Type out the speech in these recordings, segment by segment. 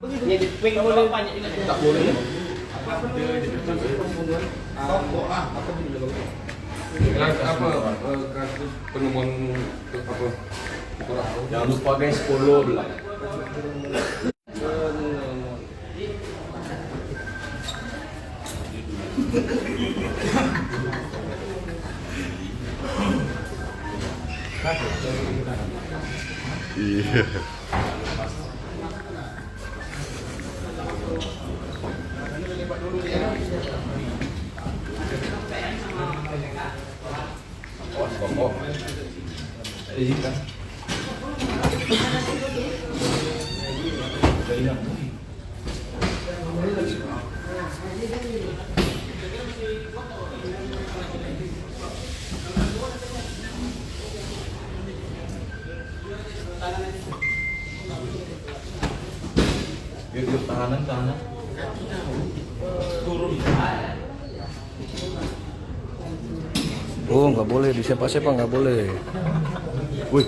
Tak boleh. Apa kasus penemuan apa? Jangan lupa guys, follow belah. Iya. Yuk tahanan. Turun. Oh, nggak boleh disepak-sepak, nggak boleh. Wih.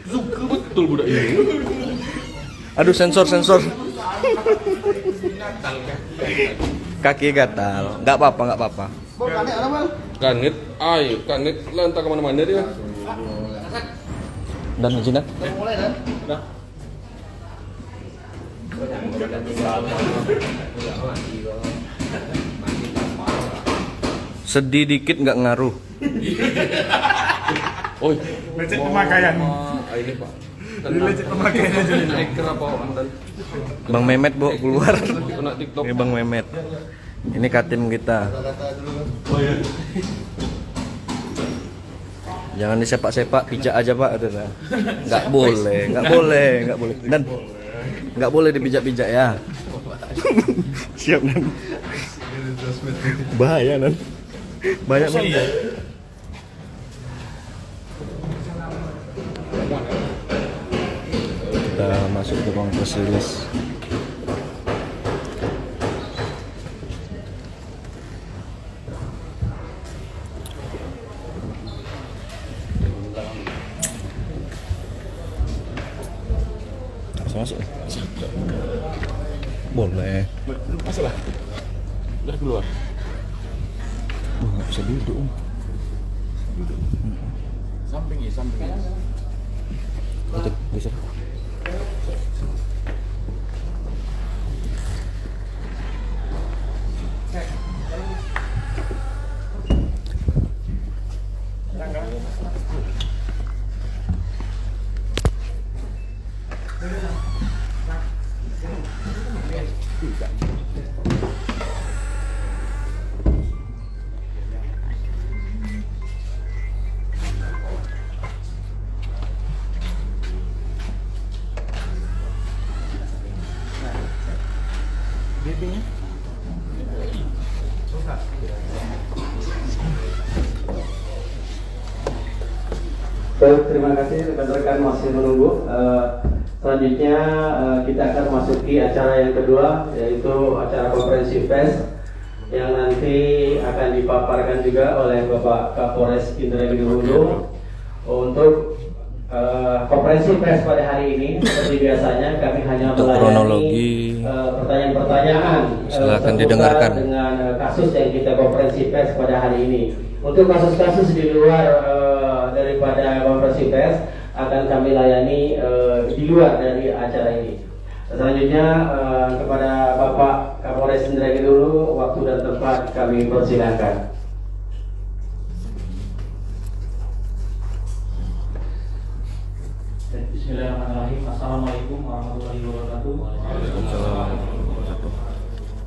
Suka betul budak ini. Aduh, sensor. Kaki gatal. Nggak apa-apa. Kanit, kanit lantar kemana-mana dia. Dan Jinak. Dah. Sedih dikit nggak ngaruh. Oi, Lecet pemakaian. Ini Pak. Ini lecet pemakaian aja nih. Hacker apa mantan? Bang Memet bawa keluar. Kena TikTok. Ini Bang Memet. Ini katim kita. Oh iya. Jangan disepak-sepak, pijak aja Pak. Nggak boleh. Dan nggak boleh dipijak-pijak ya. Siap Nan. Bahaya Nan. Banyak nih. Kita masuk ke ruang press release. Masuk. Boleh. Masuklah. Udah keluar. Nggak bisa duduk. Samping. Itu bisa. Baik, terima kasih rekan-rekan masih menunggu. Selanjutnya kita akan masuki acara yang kedua, yaitu acara konferensi pers yang nanti akan dipaparkan juga oleh Bapak Kapolres Indragiri Hulu. Untuk konferensi pers pada hari ini, seperti biasanya kami hanya Untuk kronologi, pertanyaan-pertanyaan silakan didengarkan dengan kasus yang kita konferensi pers pada hari ini. Untuk kasus-kasus di luar daripada konferensi pers akan kami layani di luar dari acara ini. Selanjutnya kepada Bapak Kapolres Indragiri dulu, waktu dan tempat kami persilahkan. Bismillahirrahmanirrahim. Assalamualaikum warahmatullahi wabarakatuh. Waalaikumsalam.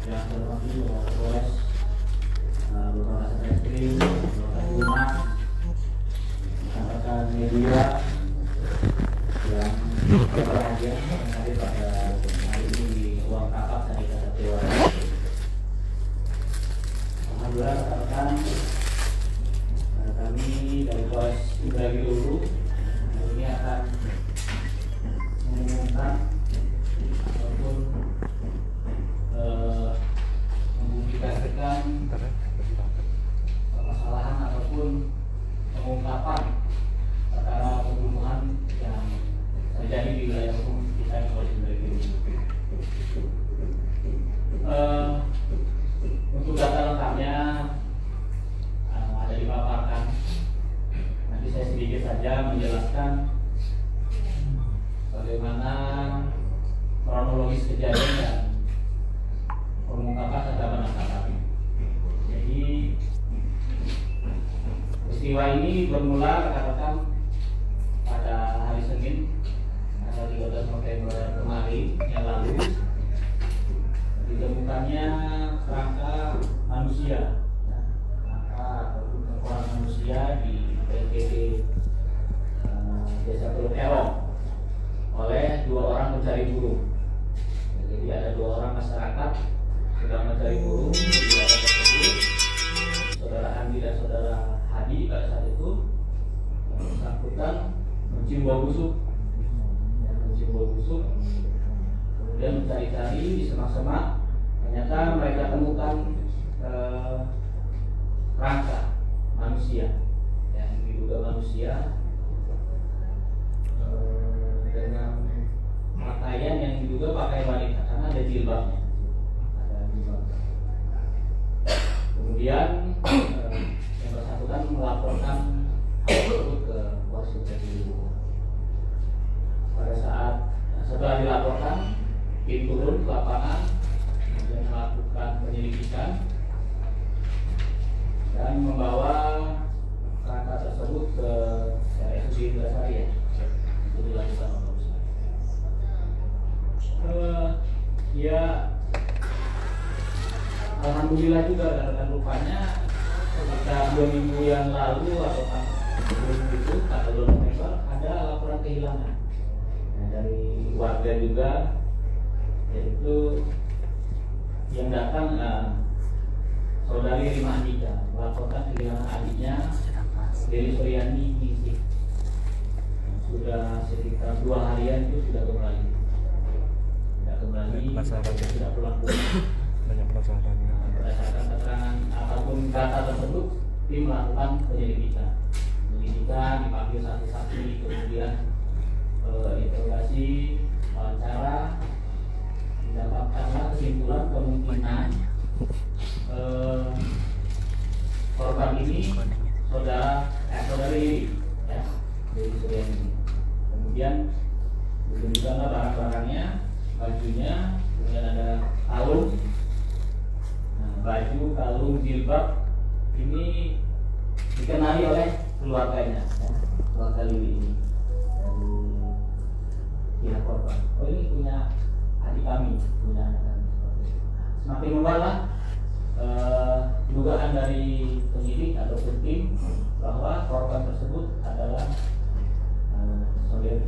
Yang terhormat Bapak Kapolres, Bapak Satreskrim, Bapak Humas, rekan media yang berbahagia yang hadir pada hari ini di ruang rapat Sanita Satya. Alhamdulillah rekan-rekan, kami dari Polres Indragiri Hulu hari ini akan mengumumkan ataupun mempublikasikan permasalahan ataupun pengungkapan perkara pembunuhan saja menjelaskan bagaimana kronologis kejadian dan pengungkapan serta penangkapan. Jadi peristiwa ini bermula rekan-rekan pada hari Senin tanggal 13 November kemarin yang lalu. Ditemukannya kerangka manusia, kerangka ataupun tengkorak manusia di PPD Desa Teluk Erong oleh 2 orang pencari burung. Jadi ada 2 orang masyarakat sedang mencari burung di wilayah tersebut. Saudara Andi dan saudara Hadi pada saat itu bersangkutan mencium bau busuk, kemudian mencari-cari di semak-semak. Ternyata mereka temukan kerangka manusia, yang diduga manusia dengan pakaian yang diduga pakaian wanita karena ada jilbabnya. Kemudian yang bersangkutan melaporkan hal tersebut ke Polsek Dulu. Pada saat setelah dilaporkan, tim turun ke lapangan dan melakukan penyelidikan dan membawa kerangka tersebut ke RSUD Indrasari untuk dilakukan otopsi. Ya, alhamdulillah juga dan rupanya ketika 2 minggu yang lalu atau tanggal 2 November ada laporan kehilangan dari warga juga, yaitu yang datang saudari Rima Andika melaporkan kehilangan adiknya Deli Suryani Ningsih. Sudah sekitar 2 harian itu tidak kembali, tidak pulang. Banyak penasarannya. Berdasarkan keterangan ataupun data tersebut, tim melakukan penyelidikan dipanggil saksi-saksi, kemudian interogasi, wawancara, didapatkanlah kesimpulan kemungkinan korban ini saudari ya, Deli Suryani. Kemudian ditunjukkanlah barang-barangnya, bajunya, kemudian ada kalung, baju, kalung, jilbab. Ini dikenali oleh keluarganya, ya, keluarga Lili ini dari pihak korban. Oh, ini punya adik kami, punya anak kami. Semakin membalas dugaan dari penyidik ataupun tim bahwa korban tersebut adalah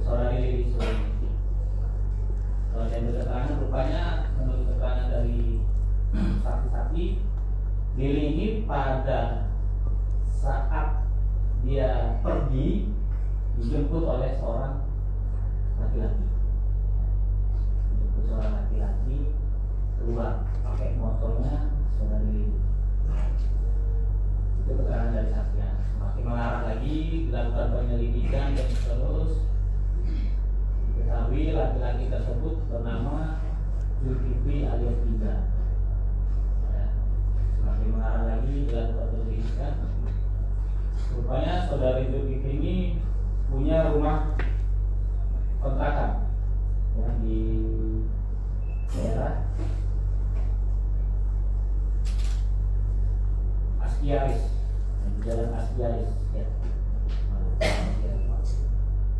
saudari Lili Suryani. Kalau yang berketerangan, rupanya menurut keterangan dari saksi-saksi, Lili ini pada saat dia pergi dijemput oleh seorang laki-laki. Keluar pakai motornya saudari Lili. Itu keterangan dari saksinya. Semakin mengarah lagi, dilakukan penyelidikan dan terus diketahui laki-laki tersebut bernama Zulkifli alias Tiga. Semakin mengarah lagi, dilakukan penyelidikan. Rupanya saudari Zulkifli ini punya rumah kontrakan yang di daerah Askiaris, di Jalan Askiaris, ya.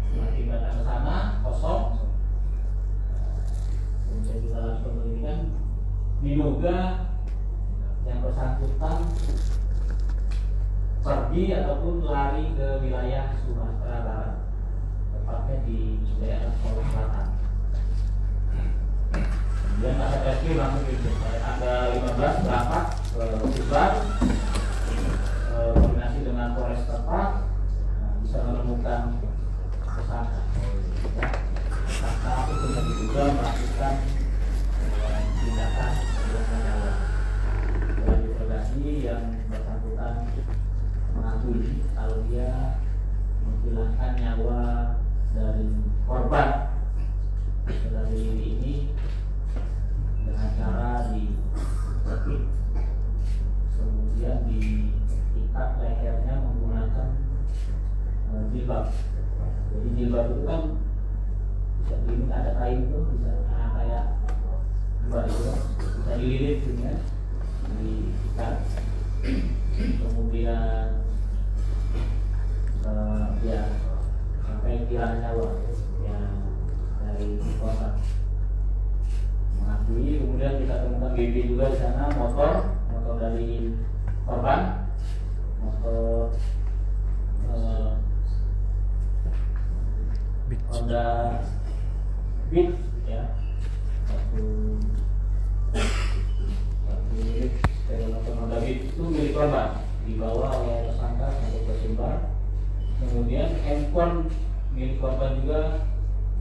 Semakin datang ke sana kosong. Kemudian kita lakukan penyelidikan, diduga yang bersangkutan pergi ataupun lari ke wilayah Sumatera Barat, tepatnya di daerah Sulawesi Selatan. Kemudian ada rescue langsung pada tanggal 15 berangkat ke Subang, koordinasi dengan Polres setempat, bisa menemukan tersangka. Tersangka itu juga melakukan tindakan pembunuhan nyawa. Dalam interogasi yang bersangkutan mengakui kalau dia menghilangkan nyawa dari korban saudari ini dengan cara Jadi jilbab itu kan bisa ini ada kain tuh, bisa kayak jilbab itu bisa dililit gitu ya, diikat, kemudian ya sampai tiang nyawa yang dari korban mengakui. Kemudian kita temukan BB juga di sana, motor dari korban, motor Honda Beat ya, satu motor Honda Beat itu milik korban, dibawa oleh tersangka sampai ke Sumbar. Kemudian handphone milik korban juga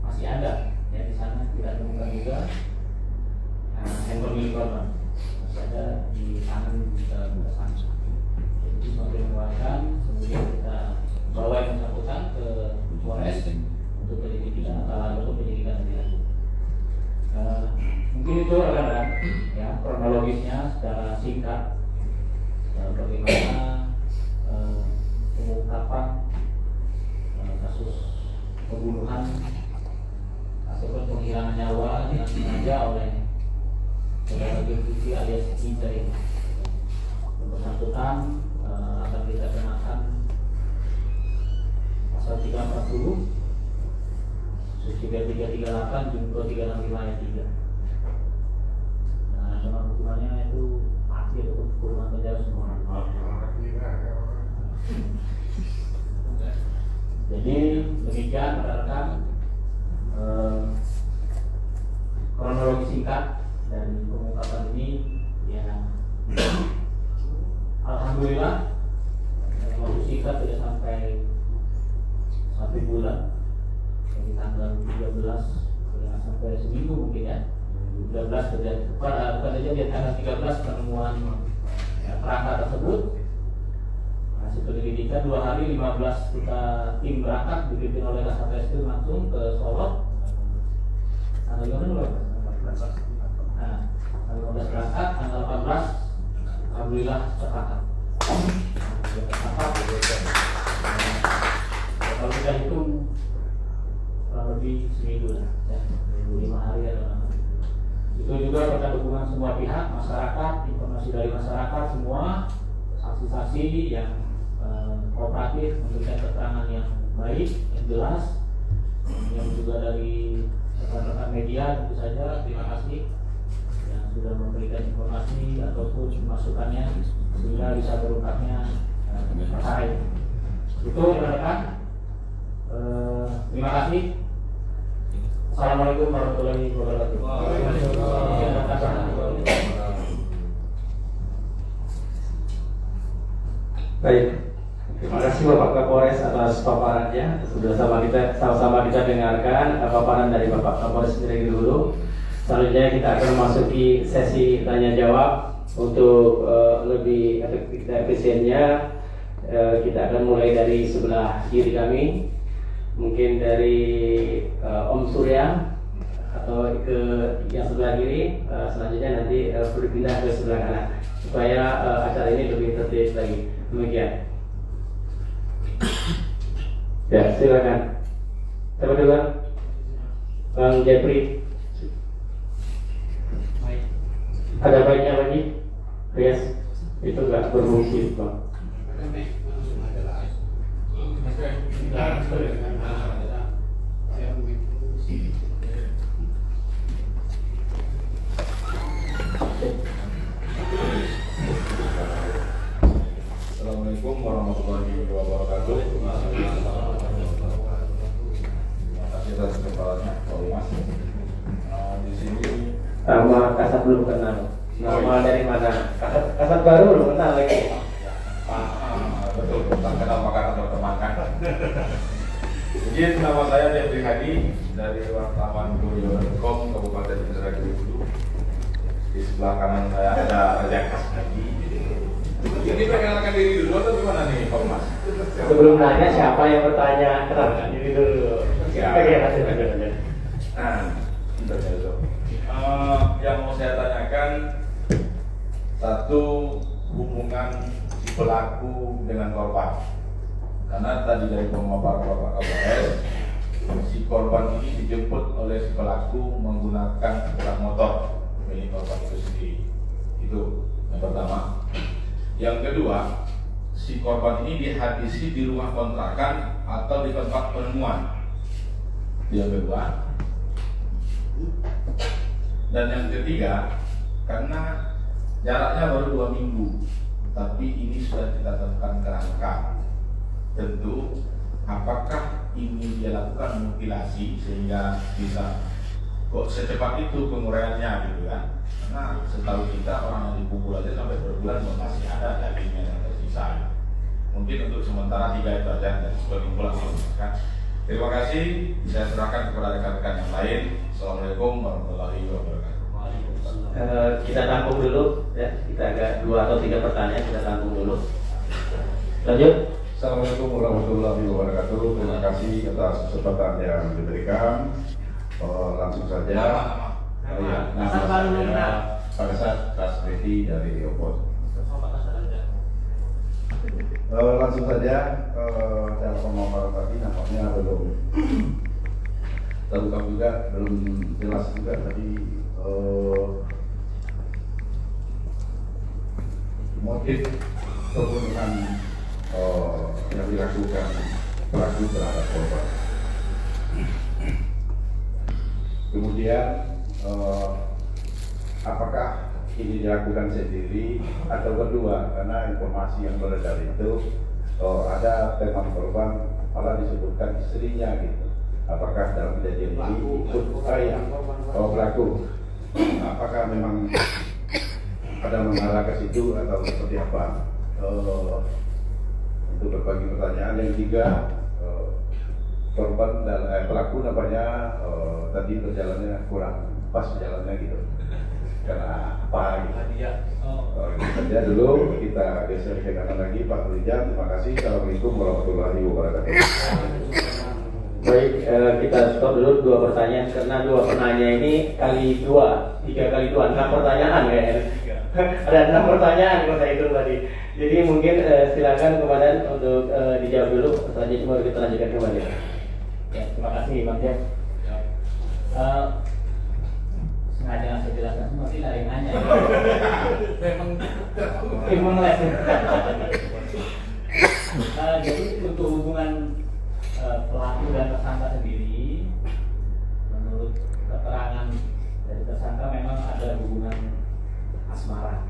masih ada ya, di sana kita temukan juga handphone milik korban masih ada di tangan tersangka. Jadi semakin menguatkan, kemudian kita bawa yang bersangkutan ke Polres untuk penyelidikan atau penyelidikan lebih lanjut. Mungkin itu rekan-rekan ya kronologisnya secara singkat bagaimana pengungkapan kasus pembunuhan ataupun penghilangan nyawa dengan sengaja oleh saudara Zulkifli alias Ica ini. Yang bersangkutan akan kita kenakan pasal 340, subsidi 338, junto 365 ayat 3. Nah, sama hukumannya itu mati atau kurungan penjara semua. Jadi demikian rekan-rekan kronologi singkat dari pengungkapan ini ya. Alhamdulillah dalam waktu singkat tidak sampai 1 bulan, dari tanggal 13 ya, sampai seminggu mungkin ya, 13 terjadi bukan saja di tanggal 13 penemuan ya, kerangka tersebut. Hasil penyelidikan 2 hari 15 kita tim berangkat dipimpin oleh Kasat Reskrim langsung ke Solo. Tanggal 15 berangkat, tanggal 15 berangkat, tanggal 14 alhamdulillah tertangkap. Kalau kita hitung kurang lebih seminggu lah, ya, 5 hari atau 6 hari. Itu juga berkat dukungan semua pihak, masyarakat, informasi dari masyarakat semua, saksi-saksi yang kooperatif memberikan keterangan yang baik, yang jelas, yang juga dari rekan-rekan media tentu saja terima kasih yang sudah memberikan informasi ataupun masukannya sehingga bisa terungkapnya perkara ini. Itu rekan-rekan. Terima kasih. Assalamualaikum warahmatullahi wabarakatuh. Baik, terima kasih Bapak Kapolres atas paparannya. Sudah sama-sama kita dengarkan paparan dari Bapak Kapolres terlebih dulu. Selanjutnya kita akan memasuki sesi tanya jawab. Untuk lebih efektif dan efisiennya, kita akan mulai dari sebelah kiri kami. Mungkin dari Om Surya atau ke yang sebelah kiri, selanjutnya nanti berpindah ke sebelah kanan supaya acara ini lebih tertib lagi. Demikian. Ya, silakan. Siapa duluan? Bang Jepri. Ada baiknya lagi? Yes, itu nggak berfungsi, Bang. Assalamualaikum warahmatullahi wabarakatuh. Terima kasih atas kesempatannya, Pak Umas. Di sini Nama Kasat belum kenal. Nama dari mana? Kasat baru belum kenal lagi. betul, tak kenal maka akan bertemankan. Jadi nama saya Jepri Hadi dari wartawan Goyo.com Kabupaten Indragiri Hulu. Di sebelah kanan saya ada Raja Kasadi. Ini perkenalkan diri dulu atau gimana nih Pak Mas? Sebelum nanya siapa yang bertanya, kenalkan diri dulu. Yang mau saya tanyakan, satu, hubungan si pelaku dengan korban. Karena tadi dari pemaparan Bapak Kapolres korban ini dijemput oleh si pelaku menggunakan sepeda motor milik korban itu sendiri. Itu yang pertama. Yang kedua, si korban ini dihabisi di rumah kontrakan atau di tempat penemuan. Yang kedua. Dan yang ketiga, karena jaraknya baru 2 minggu, tapi ini sudah kita temukan kerangka. Tentu, apakah ini dia lakukan mutilasi sehingga bisa kok secepat itu penguraiannya gitu kan? Karena setahu kita orang yang dipukul aja sampai berbulan masih ada dagingnya yang tersisa. Mungkin untuk sementara 3 itu aja dan kesimpulan kan. Terima kasih. Saya serahkan kepada rekan-rekan yang lain. Assalamualaikum warahmatullahi wabarakatuh. Kita tampung dulu ya, kita agak 2 atau 3 pertanyaan kita tampung dulu. Lanjut. Assalamualaikum warahmatullahi wabarakatuh. Terima kasih atas kesempatan yang diberikan. Langsung saja. Nama saya Farsad Kasreti dari Opos. Langsung saja dalam pemaparan tadi nampaknya belum terungkap juga, belum jelas juga tadi motif pembunuhan yang dilakukan pelaku terhadap korban. Kemudian apakah ini dilakukan sendiri atau berdua, karena informasi yang beredar itu ada teman korban malah disebutkan istrinya gitu. Apakah dalam kejadian ini ikut pelaku? Apakah memang ada mengarah ke situ atau seperti apa? Untuk berbagi pertanyaan. Yang tiga, korban dan pelaku nampaknya tadi berjalannya kurang pas jalannya gitu. Karena apa gitu? Saja dulu, kita geser ke kanan lagi Pak Rijal. Terima kasih. Assalamualaikum warahmatullahi wabarakatuh. Baik, kita stop dulu 2 pertanyaan karena 2 penanya ini kali 2, 3 kali 2, 6 pertanyaan ya. Ada 6 pertanyaan kalau saya hitung tadi. Jadi mungkin silakan Komandan untuk dijawab dulu. Selanjutnya baru kita lanjutkan kembali. Ya, terima kasih Bang Jam. Sengaja saya jelaskan seperti dari nanya. Memang les. Jadi untuk hubungan pelaku dan tersangka sendiri, menurut keterangan dari tersangka memang ada hubungan asmara.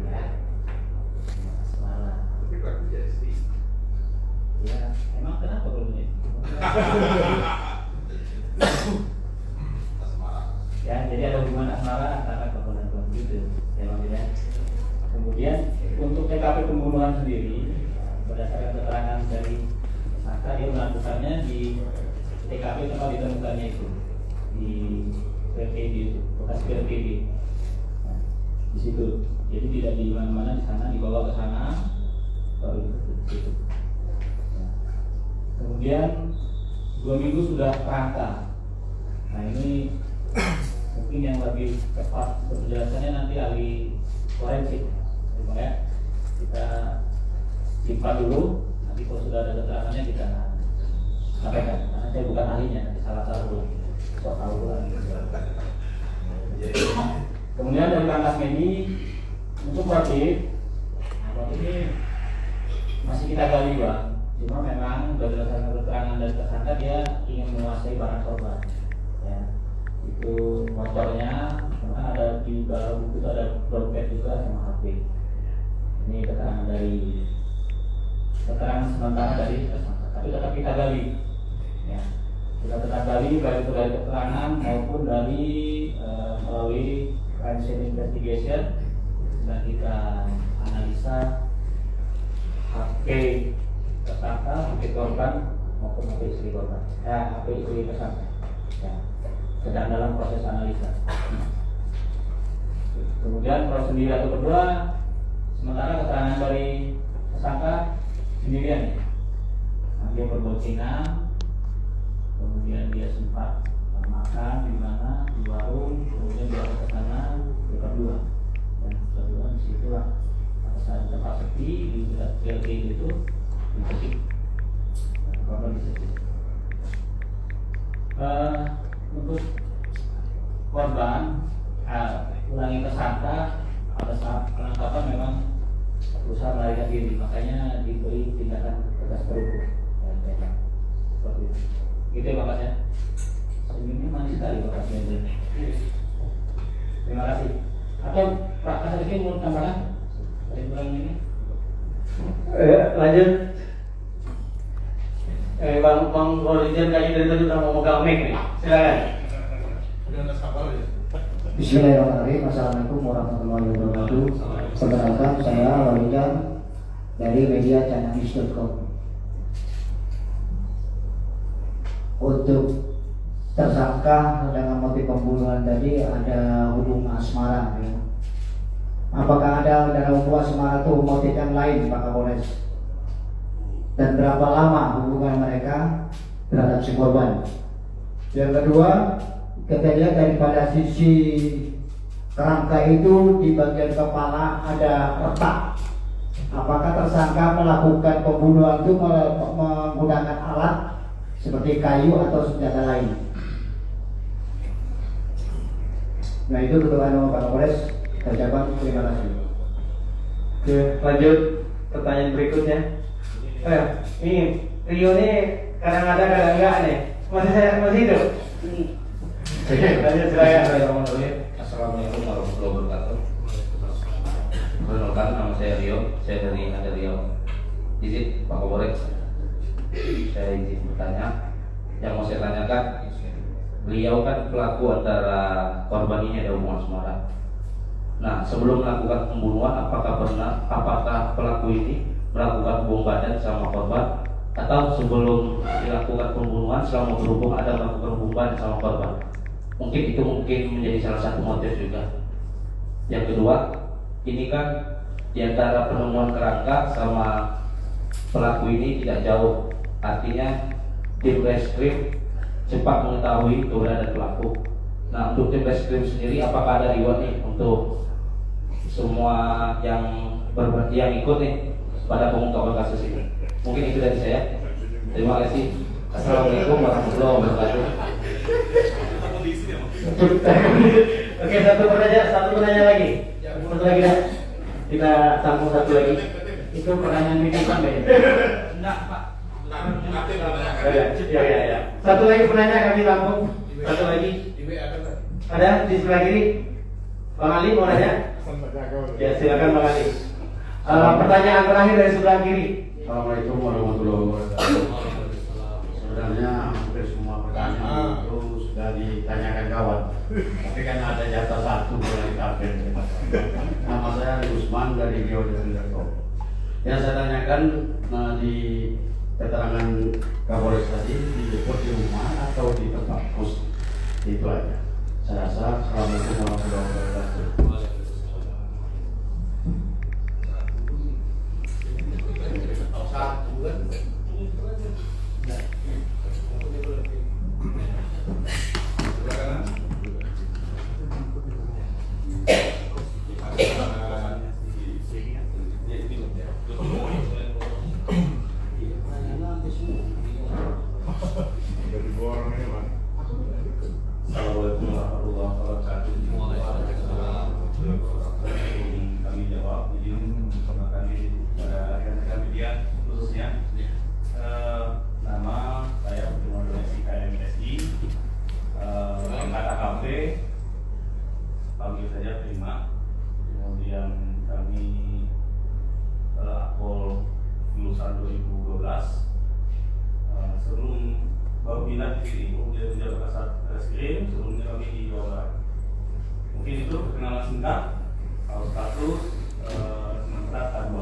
Ya, asmara. Ya, emang kenapa belumnya? Ya, jadi ada hubungan asmara antara korban dan pelaku itu, ya. Kemudian untuk TKP pembunuhan sendiri, berdasarkan keterangan dari tersangka, dia melakukannya di TKP tempat ditemukannya itu, di PRKD itu, bekas PRKD. Nah, di situ. Jadi tidak di mana-mana, di sana, dibawa ke sana, baru ditutup. Nah, kemudian 2 minggu sudah kerangka. Nah, ini mungkin yang lebih tepat penjelasannya nanti ahli forensik. Ya, kita simpan dulu. Nanti kalau sudah ada keterangannya kita sampaikan. Karena saya bukan ahlinya, nanti salah-salah dulu. Sok tahu lagi. Kemudian dari Kangas Medi untuk motif ini masih kita gali Bang. Cuma memang berdasarkan keterangan dari tersangka dia ingin menguasai barang korban. Ya, itu motornya, karena ada di dalam buku itu ada dompet juga sama HP. Ini keterangan dari keterangan sementara dari tersangka, tapi tetap kita gali. Ya, kita tetap gali baik itu dari keterangan maupun dari melalui crime scene investigation, dan kita analisa HP tersangka, HP korban maupun HP istri korban, HP istri tersangka. Ya, sedang dalam proses analisa. Kemudian proses sendiri atau kedua, sementara keterangan dari tersangka sendirian. Nah, dia berboncengan, kemudian dia sempat makan di mana, di warung, kemudian dia ke sana, dia berdua. Dan berdua di situlah pada saat tempat sepi di PLK itu dipetik. Korban disetik. Untuk korban ulangi tersangka pada saat penangkapan memang berusaha melarikan diri, makanya diberi tindakan tegas terukur. Seperti itu. Gitu ya Bapak ya. Senyumnya manis sekali Bapak Sendiri. Terima kasih. Atau Pak Kasariki mau tambahkan? Dari kurang ini? Lanjut. Bang Rozijan kayaknya dari tadi udah mau megang mic nih. Silakan. Bismillahirrahmanirrahim. Assalamualaikum warahmatullahi wabarakatuh. Perkenalkan, saya Rozijan dari media channelnews.com. Untuk tersangka dengan motif pembunuhan tadi ada hubungan asmara, ya. Apakah ada dalam hubungan asmara itu motif yang lain, Pak Kapolres? Dan berapa lama hubungan mereka terhadap si korban? Yang kedua, kita lihat daripada sisi kerangka itu di bagian kepala ada retak. Apakah tersangka melakukan pembunuhan itu menggunakan alat seperti kayu atau senjata lain? Nah itu keterangan Pak Kapolres. Saya ucapkan terima kasih. Oke, lanjut pertanyaan berikutnya. Ini Rio ini kadang ada kadang enggak nih. Masih hidup. Lanjut silakan. Assalamualaikum warahmatullahi wabarakatuh. Perkenalkan, nama saya Rio, saya dari Nada Riau. Izin Pak Kapolres, saya izin bertanya. Yang mau saya tanyakan, beliau kan pelaku antara korban ini ada hubungan asmara. Nah, sebelum melakukan pembunuhan, apakah pelaku ini melakukan hubungan badan sama korban, atau sebelum dilakukan pembunuhan selama berhubung ada melakukan hubungan badan sama korban? Mungkin itu menjadi salah satu motif juga. Yang kedua, ini kan diantara penemuan kerangka sama pelaku ini tidak jauh, artinya tim reskrim cepat mengetahui keberadaan pelaku. Nah, untuk tim reskrim sendiri, apakah ada riwayat nih untuk semua yang ikut nih pada pengungkapan kasus ini? Mungkin itu dari saya. Terima kasih. Assalamualaikum warahmatullahi wabarakatuh. Oke, satu pertanyaan lagi. Satu lagi dah. Kita sambung satu lagi. Itu pertanyaan titipan ya? Enggak, Pak. Ya. Satu lagi penanya kami tampung. Satu lagi. Ada di sebelah kiri. Bang Ali mau nanya? Ya silakan Bang Ali. Pertanyaan terakhir dari sebelah kiri. Assalamualaikum warahmatullahi wabarakatuh. Sebenarnya hampir semua pertanyaan itu sudah ditanyakan kawan. Tapi kan ada jatah satu dari Kapten. Nama saya Usman dari Geodesk.com. Yang saya tanyakan di keterangan Kapolres tadi dijemput di rumah atau di tempat kos, itu aja. Saya rasa Assalamualaikum warahmatullahi wabarakatuh. Assalamualaikum warahmatullahi wabarakatuh. Kami jawab, izin memperkenalkan diri pada rekan-rekan media khususnya. Nama saya Pertemuan Donasi KMSI, AKP, panggil saja Prima. Kemudian kami Akpol lulusan 2012. Sebelum baru pindah di sini, kemudian menjabat kasat reskrim, sebelumnya kami di Jawa Barat. Mungkin itu perkenalan singkat. Kalau status sementara K2.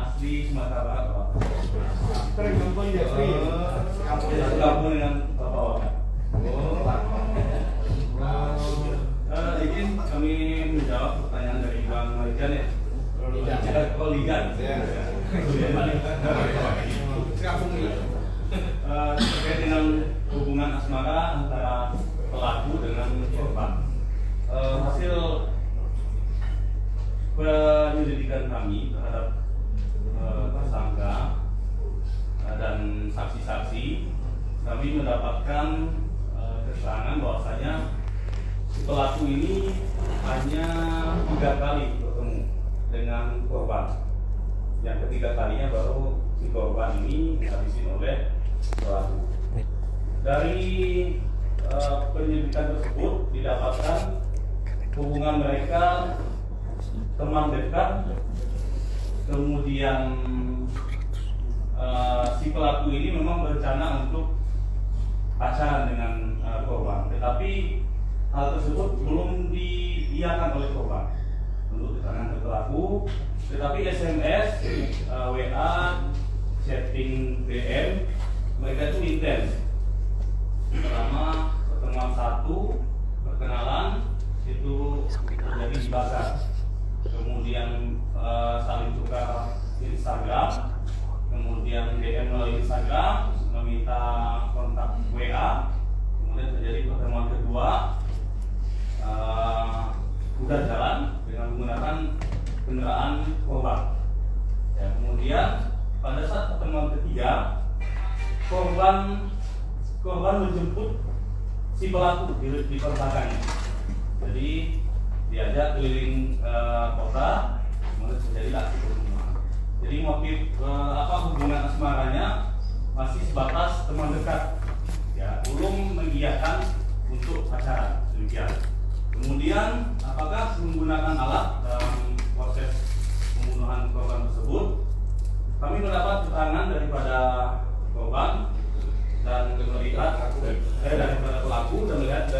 Asli Sumatera Barat, Pak. Gabung dengan Bapak Wakat. Izin kami menjawab pertanyaan dari Bang Marijan ya. Ligan. Terkait dengan hubungan asmara antara pelaku dengan korban. Hasil penyelidikan kami terhadap tersangka dan kami mendapatkan keterangan bahwasanya si pelaku ini hanya 3 kali bertemu dengan korban. Yang ketiga kalinya baru si korban ini dihabisin oleh pelaku. Dari penyelidikan tersebut didapatkan hubungan mereka teman dekat, kemudian si pelaku ini memang berencana untuk pacaran dengan korban, tetapi hal tersebut belum diiyakan oleh korban untuk keterangan pelaku. Tetapi SMS, WA, chatting DM mereka itu intens. Selama pertemuan 1, perkenalan itu terjadi dibakar. Kemudian saling tukar Instagram, kemudian DM melalui Instagram, meminta kontak WA, kemudian terjadi pertemuan kedua, udah jalan dengan menggunakan kendaraan korban. Ya, kemudian pada saat pertemuan ketiga, korban menjemput si pelaku di perbakannya. Jadi diajak keliling kota, kemudian terjadi aksi pembunuhan. Jadi motif hubungan asmaranya masih sebatas teman dekat, ya, belum mengiyakan untuk pacaran, demikian. Kemudian apakah menggunakan alat dalam proses pembunuhan korban tersebut? Kami mendapat keterangan daripada korban dan melihat daripada pelaku dan melihat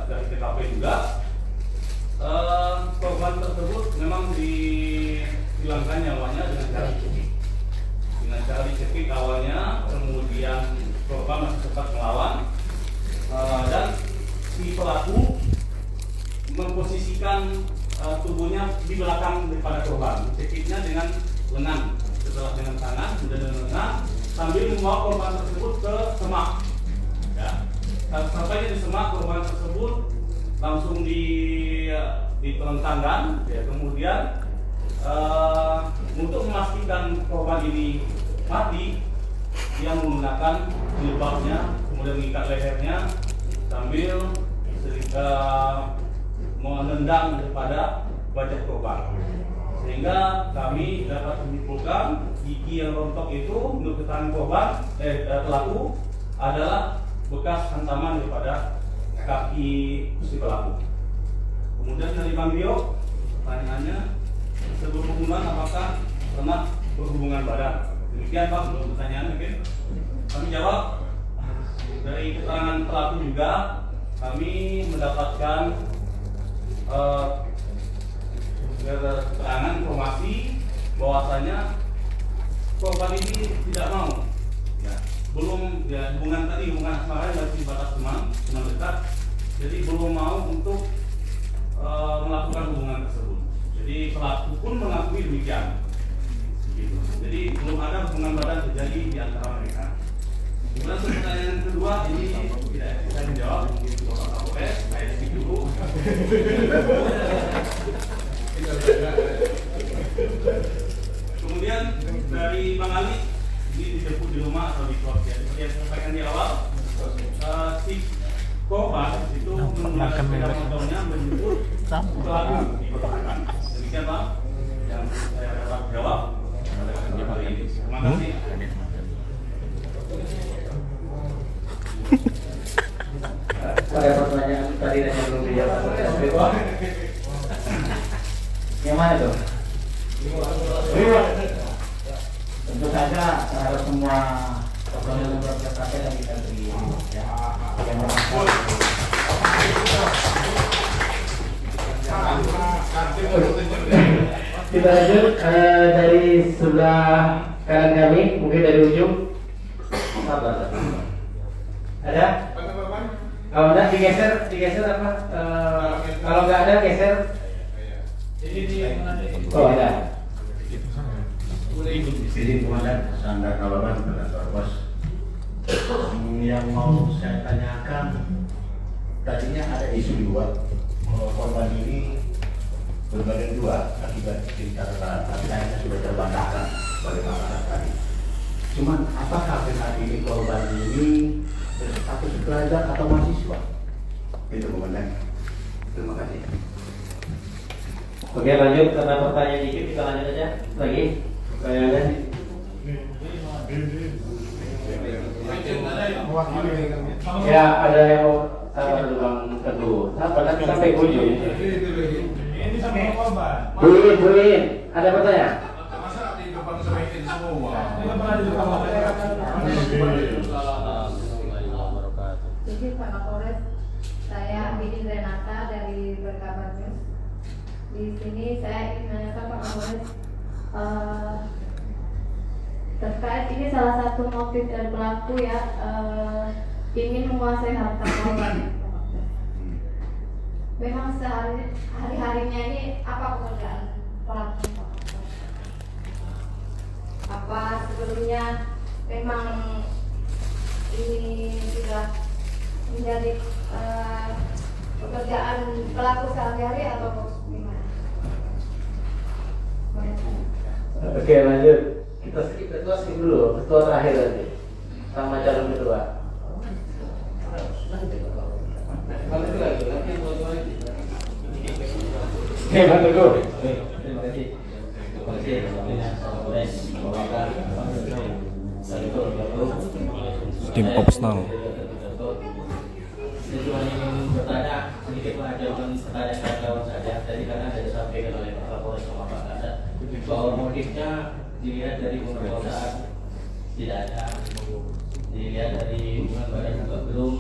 dari TKP juga. Korban tersebut memang dihilangkan nyawanya dengan cara dicekik. Dengan cara dicekik awalnya, kemudian korban masih sempat melawan, dan si pelaku memposisikan tubuhnya di belakang daripada korban, dicekiknya dengan lengan, setelah dengan tangan, sudah dengan lengan, sambil membawa korban tersebut ke semak. Ya. Sampainya di semak, korban tersebut langsung ditelentangkan, ya. Kemudian untuk memastikan korban ini mati, dia menggunakan jilbabnya, kemudian mengikat lehernya sambil menendang daripada wajah korban, sehingga kami dapat menyimpulkan gigi yang rontok itu menurut keterangan korban pelaku adalah bekas hantaman daripada kaki si pelaku. Kemudian dari Bang Rio, pertanyaannya, sebelum pembunuhan apakah pernah berhubungan badan? Demikian Pak, menurut pertanyaan mungkin kami jawab. Dari keterangan pelaku juga kami mendapatkan keterangan informasi bahwasanya korban ini tidak mau, ya, belum, ya, hubungan asmara masih batas teman dekat, jadi belum mau untuk melakukan hubungan tersebut. Jadi pelaku pun mengakui demikian, gitu. Jadi belum ada hubungan badan terjadi di antara mereka. Kemudian pertanyaan kedua ini tidak bisa dijawab, mungkin Bapak Kapolres, saya speak dulu. Kemudian dari Bang Ali, ini dijemput di rumah atau di kos, ya. Seperti yang saya sampaikan di awal, si korban itu menggunakan sepeda motornya menjemput pelaku di perbakan. Demikian Bang yang saya dapat jawab hari ini. Terima kasih. Pada pertanyaan tadi dan yang belum dijawab, yang mana tuh? Tentu saja terhadap semua personil berprestasi yang kita beri, ya. Kita lanjut dari sebelah kanan kami, mungkin dari ujung. Ada? Kalau enggak digeser apa? Kalau nggak ada geser. Oh ada. Izin Komandan, Sandra Kalaban, Penasihat Pos. Yang mau saya tanyakan, tadinya ada isu di luar korban ini berbadan dua akibat cerita tapi kayaknya sudah terbantahkan bagaimana tadi. Cuman apakah benar ini korban ini satu pelajar atau mahasiswa? Itu komandan. Terima kasih. Oke, lanjut karena pertanyaan dikit kita lanjut aja lagi. Pertanyaan. Ya, ada yang mau sabar dulu Bang Teguh. Sampai ujung. Ini sama korban. Buin. Ada pertanyaan? Masa di depan semakin semua. Jadi Pak Kapolres, saya Bidin Renata dari Berkabar News. Di sini saya ingin menanyakan Pak Kapolres terkait ini salah satu motif dari pelaku ya ingin menguasai harta korban. Memang hari-harinya ini apa pekerjaan pelaku? Apa sebelumnya memang ini sudah menjadi pekerjaan pelaku sehari-hari atau gimana? Oke, lanjut. Kita skip dulu. Ketua terakhir nanti sama calon kedua. Oke, Bang Teguh. Terima kasih. Tim Opsnal. Saya cuma ingin bertanya sedikit mengajarkan pertanyaan kawan-kawan saja. Tadi karena ada disampaikan oleh Pak Kapolres sama Pak Kasat bahwa motifnya dilihat dari pemerkosaan tidak ada, dilihat dari hubungan badan juga belum.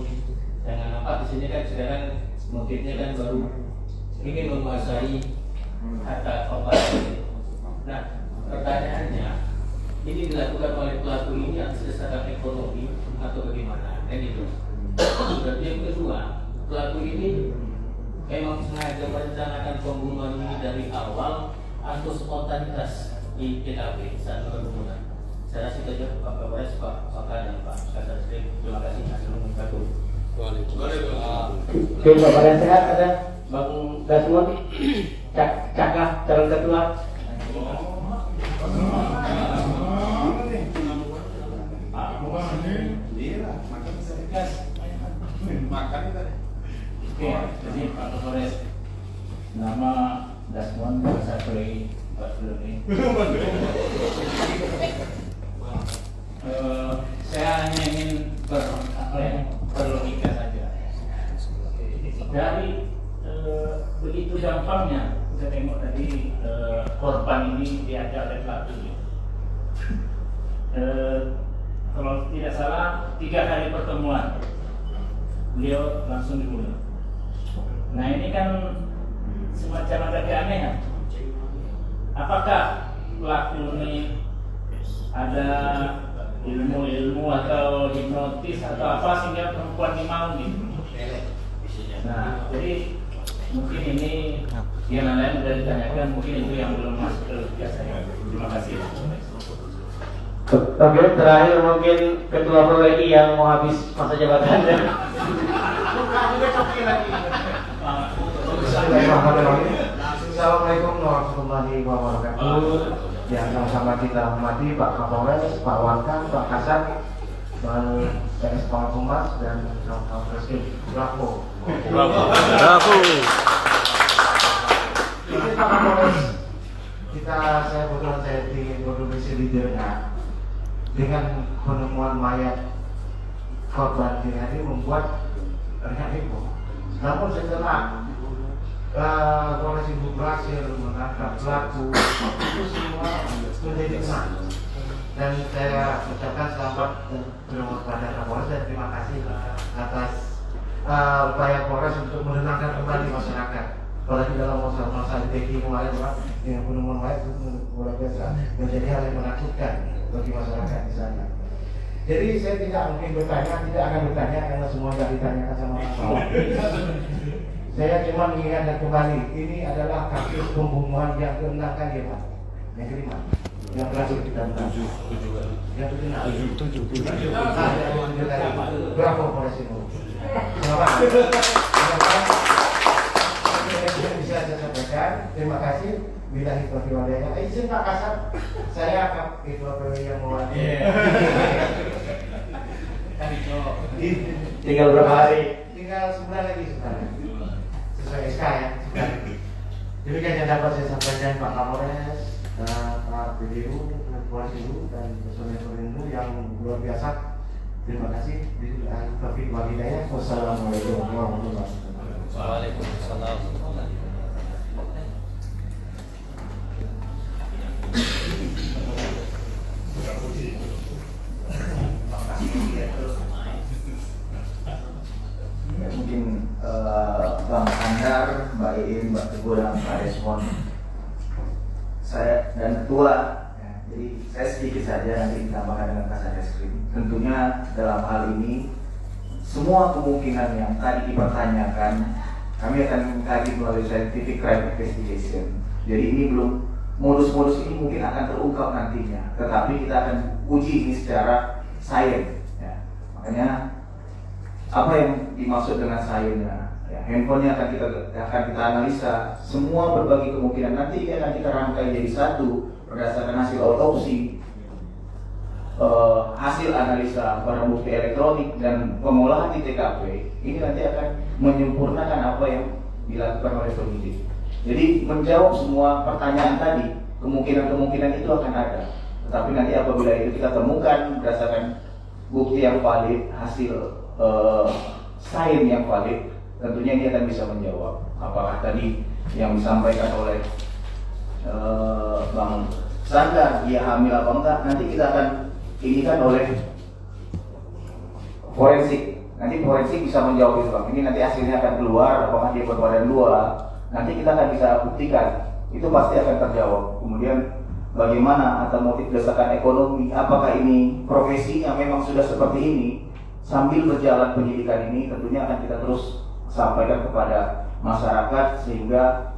Jangan nampak di sini kan sekarang motifnya kan baru ingin menguasai harta korban. Nah, pertanyaannya ini dilakukan oleh pelaku ini atas dasar ekonomi atau bagaimana? Kan itu. Berarti yang kedua, pelaku ini memang sengaja merencanakan pembunuhan ini dari awal atau spontanitas di TKP saat pembunuhan. Saya rasa itu aja Pak Kapolres, Pak dan Pak Kasat. Terima kasih. Assalamualaikum. Oke, Bapak yang sehat ada Bang Dasmon, Cakah, calon ketua. Oke, jadi Pak Kapolres, nama Dasmon Basapri Pak Luni. Saya hanya ingin berlogika saja. Dari begitu gampangnya kita tengok tadi korban ini diajak oleh pelaku. Kalau tidak salah 3 kali pertemuan beliau langsung dibunuh. Nah ini kan semacam ada keanehan. Apakah pelaku ini ada ilmu atau hipnotis atau apa sehingga perempuan ini mau gitu? Nah jadi mungkin ini yang lain sudah ditanyakan, mungkin itu yang belum masuk ke biasanya. Terima kasih. Oke, terakhir mungkin Ketua PWI yang mau habis masa jabatannya. Assalamualaikum warahmatullahi wabarakatuh. Yang sama-sama kita hormati Pak Kapolres, Pak Wankan, Pak Kasat, Bang PS Pangkat Humas dan kawan-kawan Presiden. Bravo. Ini Pak Kapolres, saya kebetulan saya di Indonesia leadernya dengan penemuan mayat korban ini membuat heboh. Namun setelah polisi berhasil menangkap pelaku, itu semua menjadi tenang. Dan saya ucapkan selamat kepada Kapolres dan terima kasih atas upaya Polres untuk menenangkan kembali masyarakat. Apalagi dalam masa DKI kemarin Pak, dengan penemuan mayat itu luar biasa menjadi hal yang menakutkan bagi masyarakat di sana. Jadi saya tidak mungkin tidak akan bertanya karena semua sudah ditanyakan sama Pak. Saya cuma mengingatkan kembali, ini adalah kasus pembunuhan yang ke-6 kali ya Pak. Yang kelima, yang terakhir kita menuju yang ke-7 berapa Polres ini? Selamat. Bisa saya sampaikan. Terima kasih. Bilahi taufiq wal hidayah. Izin Pak Kasat, saya akan ketua PWI yang mewakili. Tinggal berapa hari? Tinggal sebulan lagi sebenarnya. Sesuai SK ya. Demikian yang dapat saya sampaikan Pak Kapolres, Pak PDU, Polisiu dan personel-personel yang luar biasa. Terima kasih. Bilahi taufiq wal hidayah. Wassalamualaikum warahmatullahi wabarakatuh. Waalaikumsalam. Mungkin Bang Andar, Mbak Iin, Mbak Teguh, dan Pak Desmond, saya dan ketua, ya, jadi saya sedikit saja nanti ditambahkan dengan Kasateskrim. Tentunya dalam hal ini semua kemungkinan yang tadi dipertanyakan kami akan kaji melalui scientific crime investigation. Jadi ini belum, modus-modus ini mungkin akan terungkap nantinya, tetapi kita akan uji ini secara sains. Ya. Makanya apa yang dimaksud dengan sainsnya? Ya, handphonenya akan kita analisa, semua berbagai kemungkinan. Nanti ini akan kita rangkai jadi satu berdasarkan hasil otopsi, hasil analisa barang bukti elektronik dan pengolahan di TKP. Ini nanti akan menyempurnakan apa yang dilakukan oleh penyidik. Jadi menjawab semua pertanyaan tadi, kemungkinan-kemungkinan itu akan ada. Tetapi nanti apabila itu kita temukan berdasarkan bukti yang valid, hasil sains yang valid, tentunya ini akan bisa menjawab apakah tadi yang disampaikan oleh Bang Sandra dia hamil apa enggak. Nanti kita akan ini kan oleh forensik. Nanti forensik bisa menjawab itu Bang. Ini nanti hasilnya akan keluar apakah dia berbadan dua. Nanti kita akan bisa buktikan. Itu pasti akan terjawab. Kemudian bagaimana atau motif dasarkan ekonomi, apakah ini profesinya memang sudah seperti ini. Sambil berjalan penyidikan ini tentunya akan kita terus sampaikan kepada masyarakat sehingga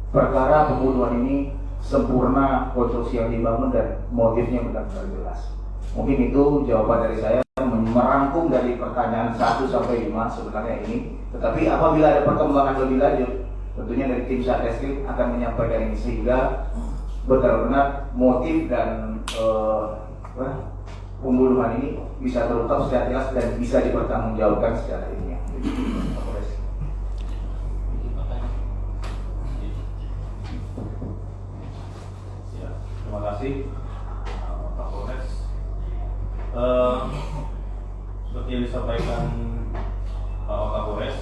perkara pembunuhan ini sempurna, konstruksi yang dibangun dan motifnya benar-benar jelas. Mungkin itu jawaban dari saya merangkum dari pertanyaan 1 sampai 5 sebenarnya ini. Tetapi apabila ada perkembangan lebih lanjut, tentunya dari tim Satreskrim akan menyampaikan ini sehingga benar-benar motif dan pembunuhan ini bisa terungkap secara jelas dan bisa dipertanggungjawabkan secara ilmiah. Ya, terima kasih Pak Polres. Seperti yang disampaikan Pak Kapolres,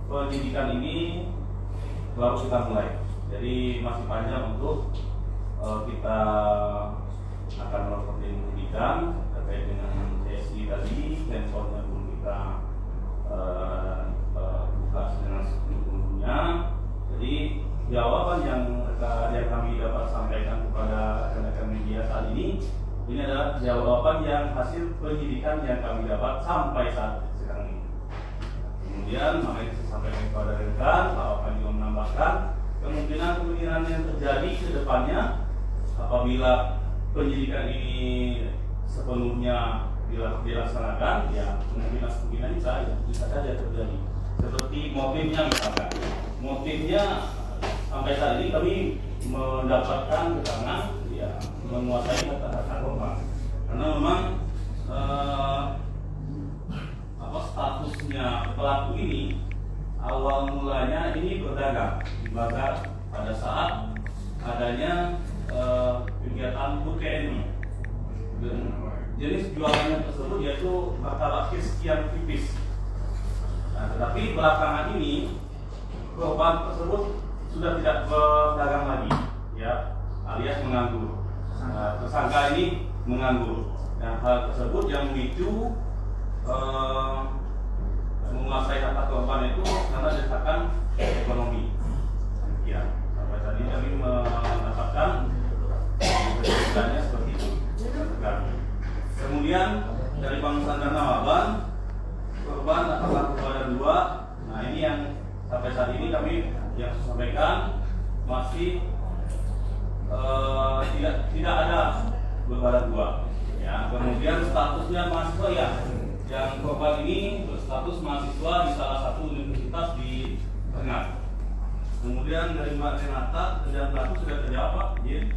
penyidikan ini baru kita mulai. Jadi masih panjang untuk kita akan melakukan penyidikan terkait dengan CSI tadi, handphonenya pun kita buka dengan sepenuhnya. Jadi jawaban yang kami dapat sampaikan kepada rekan-rekan media saat ini adalah jawaban yang hasil penyidikan yang kami dapat sampai saat sekarang ini. Kemudian makanya saya sampaikan kepada rekan, Pak juga menambahkan kemungkinan yang terjadi ke depannya apabila penyidikan ini sepenuhnya dilaksanakan, ya kemungkinan bisa saja terjadi. Seperti motifnya misalkan, motifnya sampai saat ini kami mendapatkan keterangan ya menguasai harta korban, karena memang statusnya pelaku ini awal mulanya ini berdagang di bazar pada saat adanya kegiatan UTNI. Jenis jualannya tersebut yaitu martabak sekian tipis. Nah, tetapi belakangan ini korban tersebut sudah tidak berdagang lagi, ya, alias menganggur. Nah, tersangka ini menganggur. Dan hal tersebut yang memicu menguasai harta korban itu karena desakan ekonomi. Ya, sampai tadi kami mendapatkan penjelasannya seperti itu. Kemudian dari Bang Sandana Maban, korban atas kepada 2. Nah, ini yang sampai saat ini kami yang sampaikan masih tidak ada berbadan 2. Ya, kemudian statusnya mahasiswa ya. Yang korban ini berstatus mahasiswa di salah satu universitas di Ternate. Kemudian dari Mbak Renata, kerjaan pelaku sudah terjawab Pak, izin.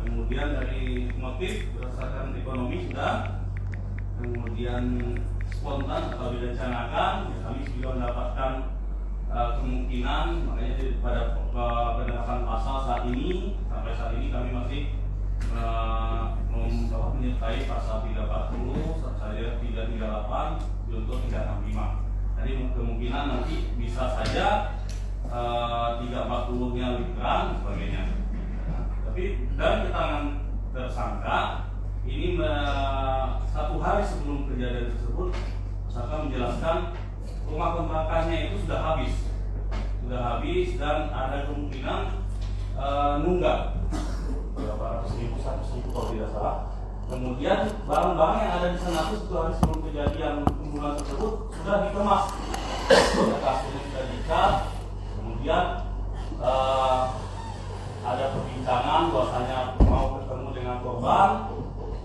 Kemudian dari motif berdasarkan ekonomi sudah. Kemudian spontan atau direncanakan, kami juga mendapatkan kemungkinan, makanya pada penerapan pasal saat ini, sampai saat ini kami masih menyertai pasal 340, saja 338, untuk 365. Jadi kemungkinan nanti bisa saja 340-nya lebih kurang sebagainya. Tapi dari keterangan tersangka ini satu hari sebelum kejadian tersebut, tersangka menjelaskan rumah kontrakannya itu sudah habis dan ada kemungkinan nunggak berapa ratus ribu, 100.000 kalau tidak salah. Kemudian barang-barang yang ada di sana itu satu hari sebelum kejadian pembunuhan tersebut sudah dikemas, kasirnya sudah diikat. Kemudian ada perbincangan bahwasanya mau ketemu dengan korban,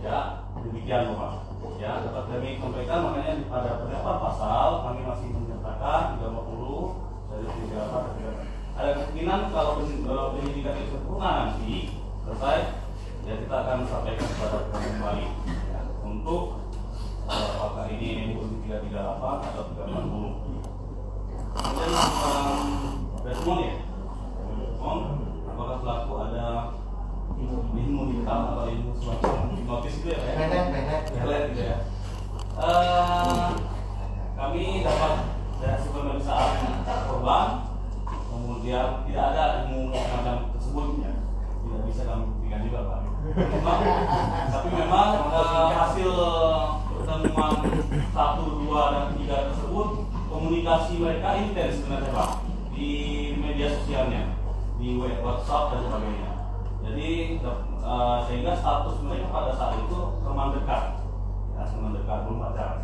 ya demikian Pak. Ya dapat kami sampaikan, makanya pada penerapan pasal kami masih menyatakan 30 dari 38. Ada kemungkinan kalau penyidikan itu sempurna nanti selesai, ya kita akan sampaikan kepada kembali ya, untuk apakah ini 338 atau 340. Kemudian respon ya, apakah pelaku ada ilmu hitam atau ilmu semacam notis itu ya? Pelet gitu ya. Kami dapat dari hasil pemeriksaan korban, kemudian tidak ada ilmu semacam tersebut ya. Tidak bisa kami buktikan juga Pak. Tapi memang hasil pertemuan 1, 2, dan 3 tersebut komunikasi mereka intens sebenarnya Pak di media sosialnya, di WhatsApp dan sebagainya. Jadi sehingga status mereka pada saat itu teman dekat, ya teman dekat belum pacaran.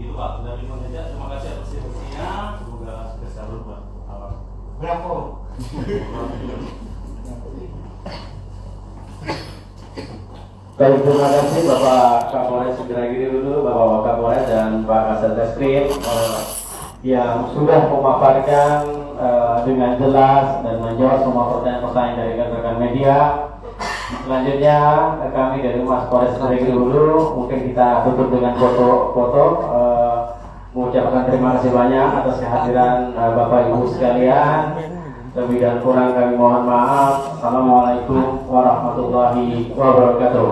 Itu Pak, sudah dimulai aja. Terima kasih atas diskusinya. Semoga sukses selalu buat awal. Berapa? Baik, terima kasih Bapak Kapolres Indragiri dulu, Bapak Kapolres dan Pak Kasat Reskrim yang sudah memaparkan dengan jelas dan menjawab semua pertanyaan-pertanyaan dari rekan-rekan media. Selanjutnya kami dari Mas Polres Indragiri dulu, mungkin kita tutup dengan foto-foto mengucapkan terima kasih banyak atas kehadiran Bapak Ibu sekalian. Lebih dan kurang kami mohon maaf. Assalamualaikum warahmatullahi wabarakatuh.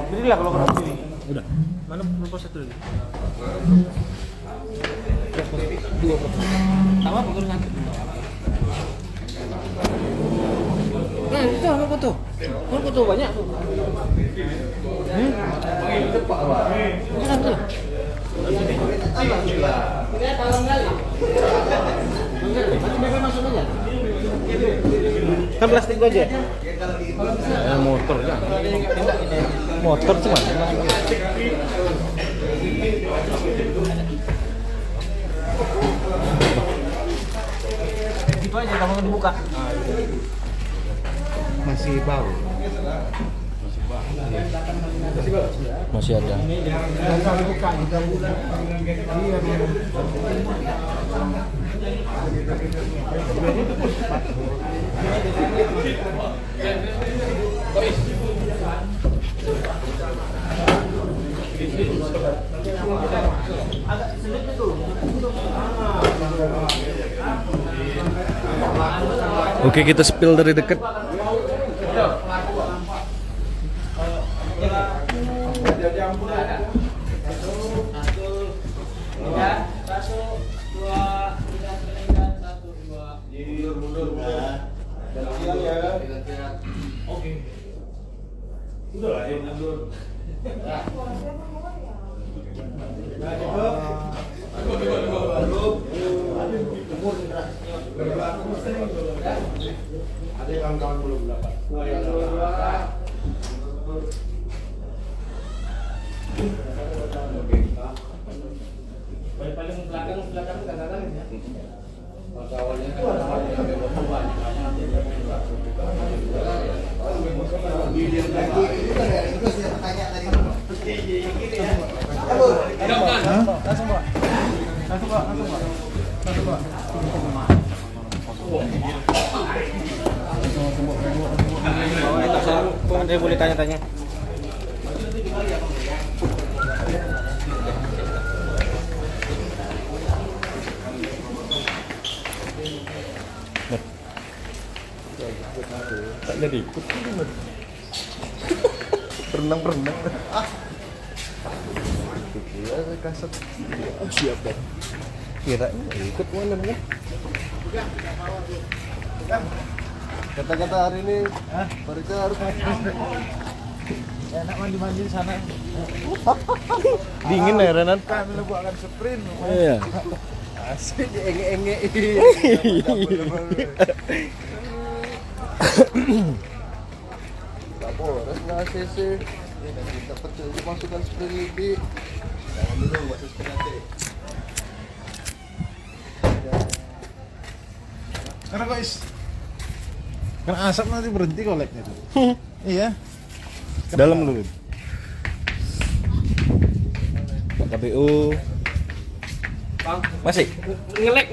Berilah kalau orang pilih. Udah. Mana propos satu lagi? Dua foto. Sama foto dengan. Nah, itu apa foto? Kan foto banyak tuh. Cepat Pak. Mana tuh? Alhamdulillah. Tidak tahu kali. Nanti masuk aja. Kan plastik aja. Motor ya. Motor cuma. Itu aja kamu dibuka. Masih bau. Masih ada. Oke, kita spill dari dekat. Ada kawan-kawan belum dapat. Paling belakang kadang-kadang ya. Awalnya itu ada banyak. Saya boleh tanya-tanya. Tak jadi ikut. Berenang. Gila kasat. Siap dah. Kira ikut mana nih? Kata-kata hari ini, mereka harus enak mandi-mandi di sana. Dingin ya Renan? Kami akan sprint. Iya. Asik enge-enge. Kapolres nggak ACC. Kita percaya masukkan sprint lebih. Jangan dulu masuk sprint nanti. Karena guys, karena asap nanti berhenti koleknya. Iya. Dalam dulu. Pak KPU. Bang, Masih? ngelek.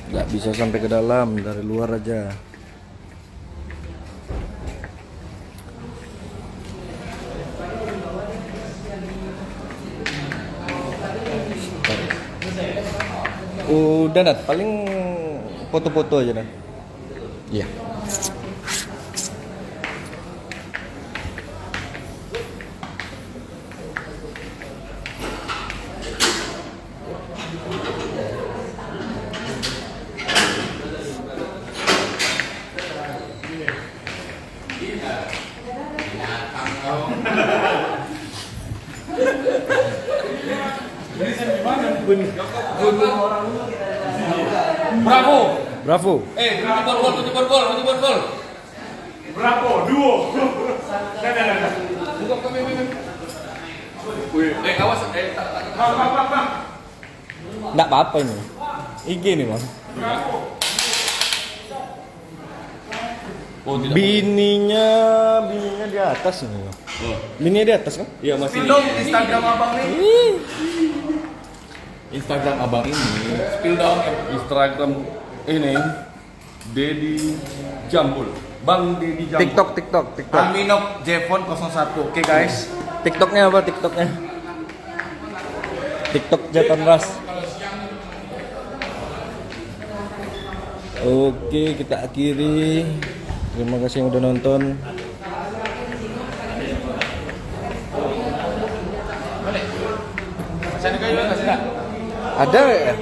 Nggak bisa sampai ke dalam, dari luar aja. Udah Nat, paling foto-foto aja Nat. Iya. Bravo. Tutup gol. Bravo, duo. Buka kami. Wih, awas. Bang. Nggak apa-apa ini. IG nih Bang. Oh, tidak. Bininya di atas nih. Oh. Bininya di atas kan? Iya, masih. Instagram abang nih. Instagram abang ini, spill dong Instagram ini, Dedi Jambul, Bang Dedi Jambul. TikTok. Aminok Jevon 01. Oke guys. TikToknya apa TikToknya? TikTok Jatan Ras. Oke, kita akhiri. Terima kasih yang udah nonton. Ada ya?